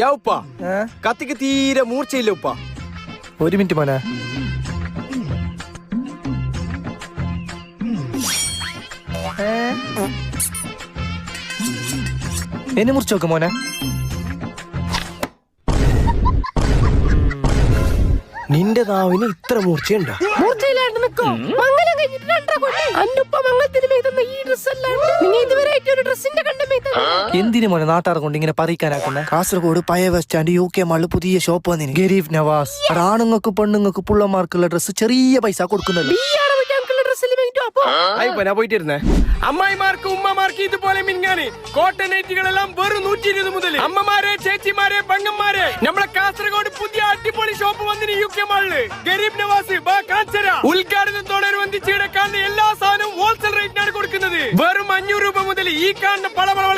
യാ ഉപ്പ കത്തിക്ക് തീരെ മൂർച്ചയില്ല ഉപ്പ. ഒരു മിനിറ്റ് മോനെ. എന്നെ മുറിച്ച് നോക്ക് മോനെ. നിന്റെ നാവിന് ഇത്ര മൂർച്ചയുണ്ടോ? എന്തിനു മോനെ നാട്ടാർ കൊണ്ട് ഇങ്ങനെ പറയിക്കാനാക്കുന്നേ? കാസർഗോഡ് പഴയ ബസ് സ്റ്റാൻഡ് UK മാളില് പുതിയ ഷോപ്പ് വന്നിന്, ഗരീബ് നവാസ്. ആണുങ്ങൾക്ക് പെണ്ണുങ്ങൾക്ക് പുള്ളമാർക്കുള്ള ഡ്രസ്സ് ചെറിയ പൈസ കൊടുക്കുന്നുള്ളൂ. പോയിട്ടിരുന്നേ. അമ്മായിമാർക്ക് ഉമ്മമാർക്ക് ഇതുപോലെ മിൻകാന് കോട്ടൺ നൈറ്റികളെല്ലാം വെറും 120 മുതൽ. അമ്മമാരെ, ചേച്ചിമാരെ, പെങ്ങന്മാരെ, നമ്മളെ കാസർഗോഡ് പുതിയ അടിപൊളി ഷോപ്പ് വന്നിന് UK മാളില്, ഗരീബ് നവാസ്. ഉദ്ഘാടനത്തോടനുബന്ധിച്ച് കാണുന്ന എല്ലാ സാധനവും ഹോൾസെയിൽ റേറ്റിനാണ് കൊടുക്കുന്നത്. വെറും 500 രൂപ മുതൽ ഈ കാണുന്ന പളവള